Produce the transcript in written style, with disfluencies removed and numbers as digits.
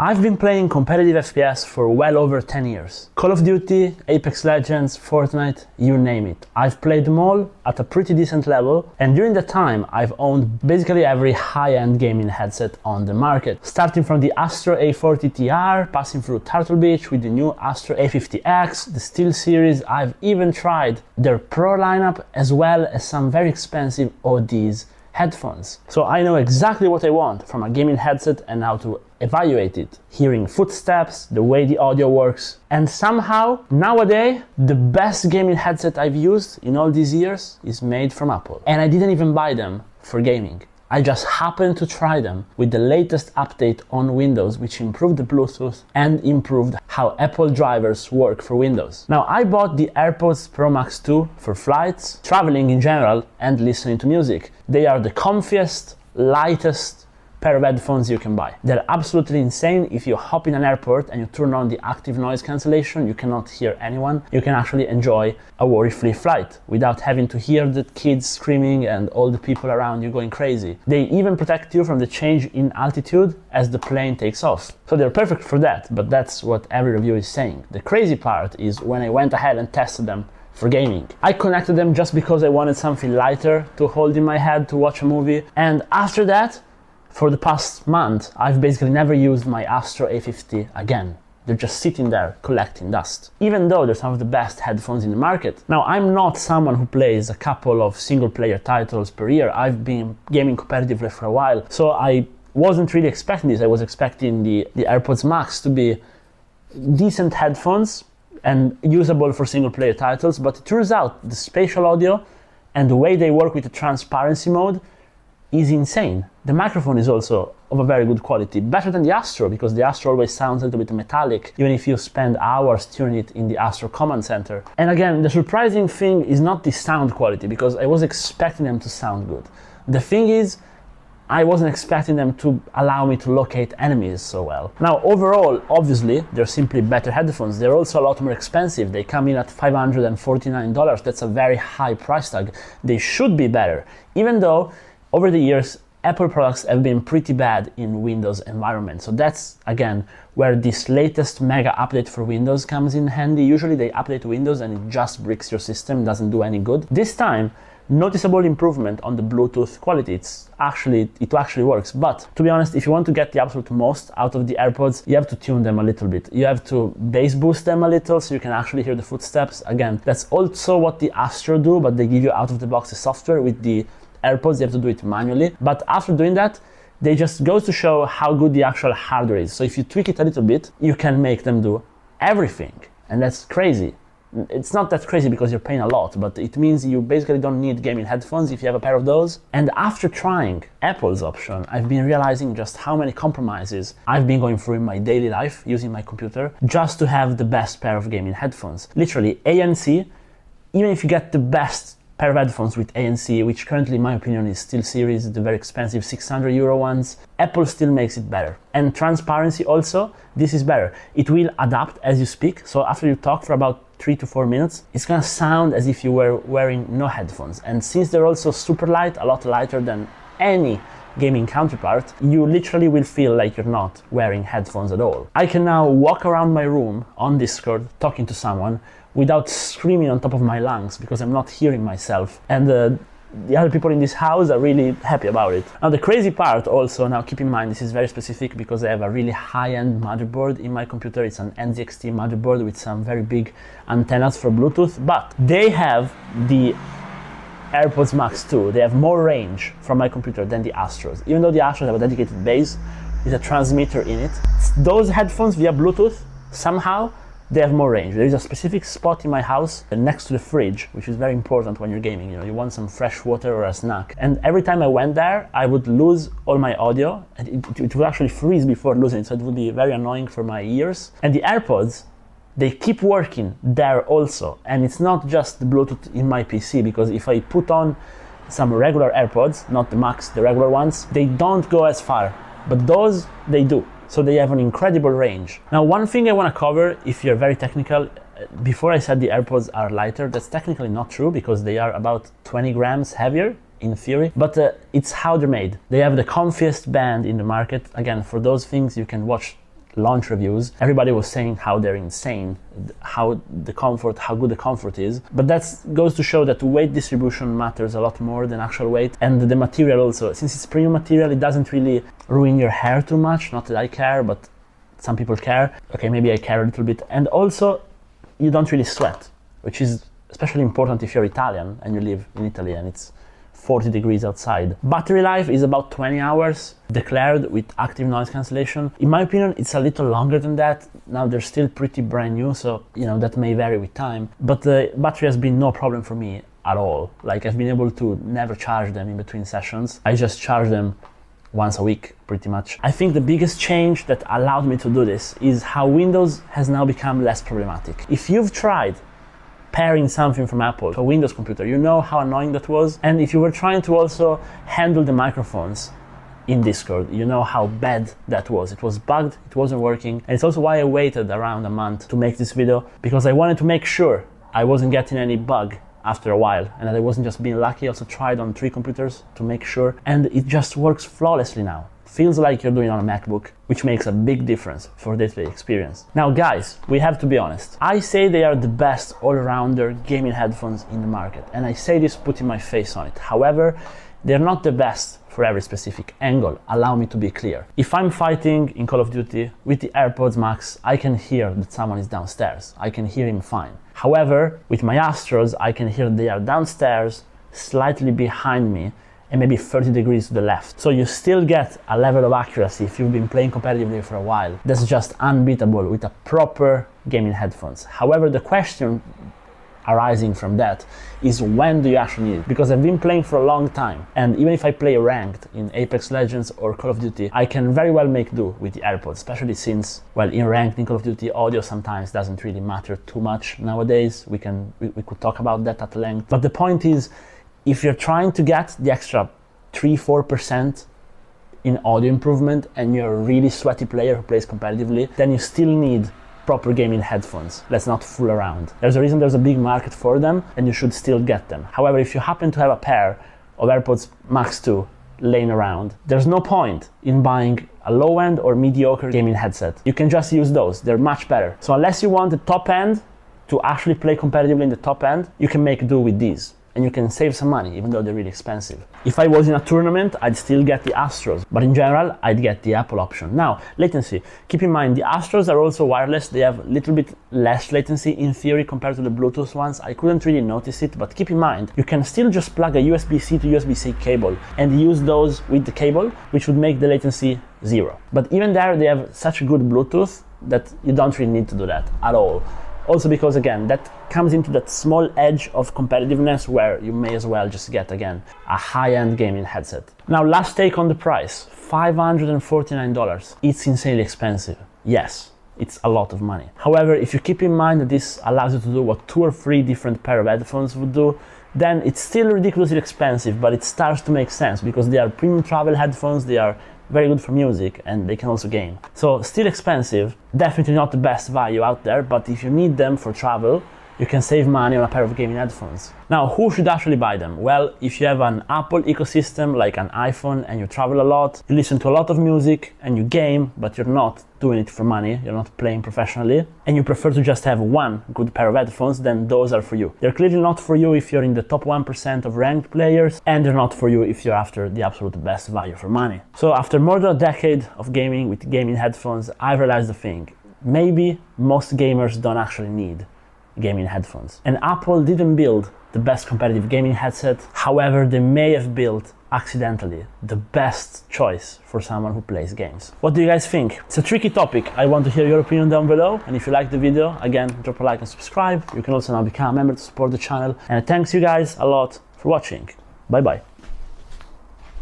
I've been playing competitive FPS for well over 10 years. Call of Duty, Apex Legends, Fortnite, you name it. I've played them all at a pretty decent level, and during that time I've owned basically every high-end gaming headset on the market. Starting from the Astro A40 TR, passing through Turtle Beach with the new Astro A50s, the SteelSeries. I've even tried their Pro lineup as well as some very expensive ODs headphones. So I know exactly what I want from a gaming headset and how to evaluate it. Hearing footsteps, the way the audio works. And somehow, nowadays, the best gaming headset I've used in all these years is made from Apple. And I didn't even buy them for gaming. I just happened to try them with the latest update on Windows, which improved the Bluetooth and improved how Apple drivers work for Windows. Now, I bought the AirPods Pro Max 2 for flights, traveling in general, and listening to music. They are the comfiest, lightest pair of headphones you can buy. They're absolutely insane. If you hop in an airport and you turn on the active noise cancellation, you cannot hear anyone. You can actually enjoy a worry-free flight without having to hear the kids screaming and all the people around you going crazy. They even protect you from the change in altitude as the plane takes off. So they're perfect for that, but that's what every review is saying. The crazy part is when I went ahead and tested them for gaming. I connected them just because I wanted something lighter to hold in my head to watch a movie, and after that, for the past month, I've basically never used my Astro A50 again. They're just sitting there collecting dust, even though they're some of the best headphones in the market. Now, I'm not someone who plays a couple of single-player titles per year. I've been gaming competitively for a while, so I wasn't really expecting this. I was expecting the AirPods Max to be decent headphones and usable for single-player titles, but it turns out the spatial audio and the way they work with the transparency mode is insane. The microphone is also of a very good quality, better than the Astro, because the Astro always sounds a little bit metallic, even if you spend hours tuning it in the Astro Command Center. And again, the surprising thing is not the sound quality, because I was expecting them to sound good. The thing is, I wasn't expecting them to allow me to locate enemies so well. Now, overall, obviously, they're simply better headphones. They're also a lot more expensive. They come in at $549. That's a very high price tag. They should be better, even though over the years, Apple products have been pretty bad in Windows environments. So that's, again, where this latest mega update for Windows comes in handy. Usually they update Windows and it just bricks your system, doesn't do any good. This time, noticeable improvement on the Bluetooth quality. It actually works. But to be honest, if you want to get the absolute most out of the AirPods, you have to tune them a little bit. You have to bass boost them a little so you can actually hear the footsteps. Again, that's also what the Astro do, but they give you out of the box software. With the AirPods, you have to do it manually. But after doing that, they just goes to show how good the actual hardware is. So if you tweak it a little bit, you can make them do everything. And that's crazy. It's not that crazy because you're paying a lot, but it means you basically don't need gaming headphones if you have a pair of those. And after trying Apple's option, I've been realizing just how many compromises I've been going through in my daily life using my computer just to have the best pair of gaming headphones. Literally, ANC, even if you get the best pair of headphones with ANC, which currently in my opinion is SteelSeries, the very expensive €600 ones, Apple still makes it better. And transparency also, this is better. It will adapt as you speak, so after you talk for about 3 to 4 minutes, it's gonna sound as if you were wearing no headphones. And since they're also super light, a lot lighter than any gaming counterpart, you literally will feel like you're not wearing headphones at all. I can now walk around my room on Discord talking to someone without screaming on top of my lungs because I'm not hearing myself. And the other people in this house are really happy about it. Now the crazy part also, now keep in mind this is very specific because I have a really high-end motherboard in my computer. It's an NZXT motherboard with some very big antennas for Bluetooth, but they have the AirPods Max 2. They have more range from my computer than the Astros. Even though the Astros have a dedicated base, there's a transmitter in it. Those headphones via Bluetooth, somehow, they have more range. There is a specific spot in my house next to the fridge, which is very important when you're gaming. You know, you want some fresh water or a snack. And every time I went there, I would lose all my audio, and it would actually freeze before losing it, so it would be very annoying for my ears. And the AirPods, they keep working there also. And it's not just the Bluetooth in my PC, because if I put on some regular AirPods, not the Max, the regular ones, they don't go as far. But those, they do. So they have an incredible range. Now, one thing I want to cover, if you're very technical, before I said the AirPods are lighter, that's technically not true because they are about 20 grams heavier in theory, but it's how they're made. They have the comfiest band in the market. Again, for those things, you can watch launch reviews, everybody was saying how they're insane, how good the comfort is. But that goes to show that weight distribution matters a lot more than actual weight. And the material also, since it's premium material, it doesn't really ruin your hair too much. Not that I care, but some people care. Okay, maybe I care a little bit. And also, you don't really sweat, which is especially important if you're Italian and you live in Italy and it's 40 degrees outside. Battery life is about 20 hours declared with active noise cancellation. In my opinion, it's a little longer than that. Now they're still pretty brand new, so that may vary with time. But the battery has been no problem for me at all. Like, I've been able to never charge them in between sessions. I just charge them once a week, pretty much. I think the biggest change that allowed me to do this is how Windows has now become less problematic. If you've tried pairing something from Apple to a Windows computer, you know how annoying that was. And if you were trying to also handle the microphones in Discord, you know how bad that was. It was bugged, it wasn't working. And it's also why I waited around a month to make this video, because I wanted to make sure I wasn't getting any bug after a while and that I wasn't just being lucky. I also tried on 3 computers to make sure, and it just works flawlessly now. Feels like you're doing it on a MacBook, which makes a big difference for day-to-day experience. Now guys, we have to be honest. I say they are the best all-rounder gaming headphones in the market, and I say this putting my face on it. However, they're not the best for every specific angle. Allow me to be clear. If I'm fighting in Call of Duty with the AirPods Max, I can hear that someone is downstairs. I can hear him fine. However, with my Astros, I can hear they are downstairs, slightly behind me, and maybe 30 degrees to the left. So you still get a level of accuracy if you've been playing competitively for a while. That's just unbeatable with a proper gaming headphones. However, the question arising from that is, when do you actually need it? Because I've been playing for a long time, and even if I play ranked in Apex Legends or Call of Duty, I can very well make do with the AirPods, especially since, well, in ranked in Call of Duty, audio sometimes doesn't really matter too much nowadays. We could talk about that at length. But the point is, if you're trying to get the extra 3-4% in audio improvement and you're a really sweaty player who plays competitively, then you still need proper gaming headphones. Let's not fool around. There's a reason there's a big market for them, and you should still get them. However, if you happen to have a pair of AirPods Max 2 laying around, there's no point in buying a low-end or mediocre gaming headset. You can just use those. They're much better. So unless you want the top end to actually play competitively in the top end, you can make do with these. And you can save some money, even though they're really expensive. If I was in a tournament, I'd still get the Astros, but in general, I'd get the Apple option. Now, latency. Keep in mind, the Astros are also wireless. They have a little bit less latency in theory compared to the Bluetooth ones. I couldn't really notice it, but keep in mind, you can still just plug a USB-C to USB-C cable and use those with the cable, which would make the latency 0. But even there, they have such good Bluetooth that you don't really need to do that at all. Also because, again, that comes into that small edge of competitiveness where you may as well just get, again, a high-end gaming headset. Now, last take on the price, $549. It's insanely expensive. Yes, it's a lot of money. However, if you keep in mind that this allows you to do what 2 or 3 different pair of headphones would do, then it's still ridiculously expensive, but it starts to make sense because they are premium travel headphones, they are very good for music, and they can also game. So still expensive, definitely not the best value out there, but if you need them for travel, you can save money on a pair of gaming headphones. Now, who should actually buy them? Well, if you have an Apple ecosystem like an iPhone and you travel a lot, you listen to a lot of music and you game, but you're not doing it for money, you're not playing professionally, and you prefer to just have one good pair of headphones, then those are for you. They're clearly not for you if you're in the top 1% of ranked players, and they're not for you if you're after the absolute best value for money. So after more than a decade of gaming with gaming headphones, I've realized the thing. Maybe most gamers don't actually need gaming headphones. And Apple didn't build the best competitive gaming headset. However, they may have built accidentally the best choice for someone who plays games. What do you guys think? It's a tricky topic. I want to hear your opinion down below. And if you like the video, again, drop a like and subscribe. You can also now become a member to support the channel. And thanks you guys a lot for watching. Bye bye.